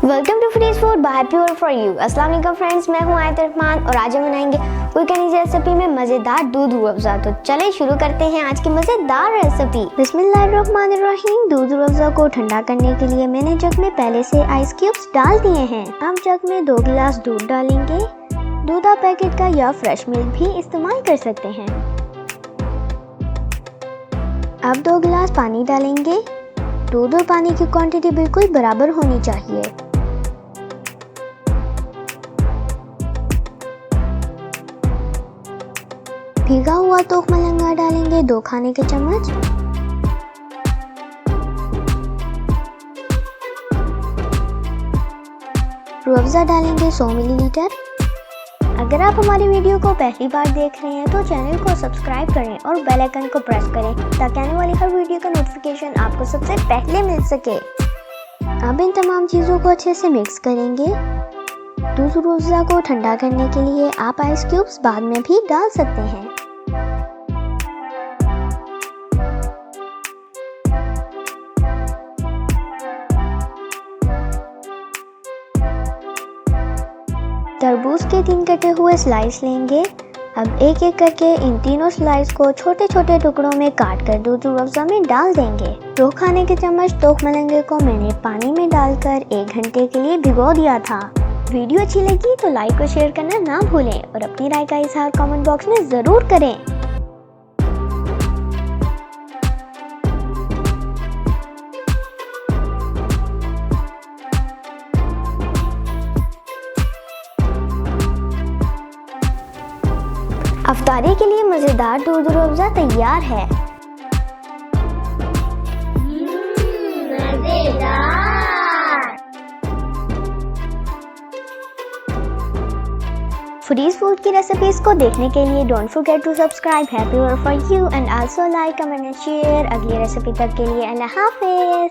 Welcome to freeze food by pure for you. अस्सलाम वालेकुम friends, मैं हूं आयत रहमान और आज हम बनाएंगे क्विक एंड इजी रेसिपी में मज़ेदार दूध रूह अफ़ज़ा। तो चलिए शुरू करते हैं आज की मज़ेदार रेसिपी। बिस्मिल्लाहिर्रहमानिर्रहीम। दूध रूह अफ़ज़ा को ठंडा करने के लिए मैंने जग में पहले से आइस क्यूब्स डाल दिए हैं। अब जग में 2 गिलास दूध डालेंगे। दूध आप पैकेट का या फ्रेश मिल्क भी इस्तेमाल कर सकते हैं। अब 2 गिलास पानी डालेंगे। दूध और पानी की क्वांटिटी बिल्कुल बराबर होनी चाहिए। भीगा हुआ तोख मलंगा डालेंगे 2 खाने के चम्मच। रूह अफ़ज़ा डालेंगे 100 मिलीलीटर। अगर आप हमारी वीडियो को पहली बार देख रहे हैं तो चैनल को सब्सक्राइब करें और बेल आइकन को प्रेस करें ताकि आने वाली हर वीडियो का नोटिफिकेशन आपको सबसे पहले मिल सके। अब इन तमाम चीज़ों को अच्छे से मिक्स करेंगे। दूध रूह अफ़ज़ा को ठंडा करने के लिए आप आइस क्यूब्स बाद में भी डाल सकते हैं। तरबूज के 3 कटे हुए स्लाइस लेंगे। अब एक एक करके इन तीनों स्लाइस को छोटे छोटे टुकड़ों में काट कर दूध रूह अफ़ज़ा में डाल देंगे। 2 खाने के चम्मच तोख मलंगे को मैंने पानी में डालकर 1 घंटे के लिए भिगो दिया था। वीडियो अच्छी लगी तो लाइक और शेयर करना ना भूलें और अपनी राय का इज़हार कमेंट बॉक्स में ज़रूर करें। अफ्तारी के लिए मज़ेदार दूध रूह अफ़ज़ा तैयार है। फ्रीज फूड की रेसिपीज को देखने के लिए डोंट फॉरगेट टू सब्सक्राइब है pure for you and also like, comment and share. अगली रेसिपी तक के लिए अल्लाह हाफिज़।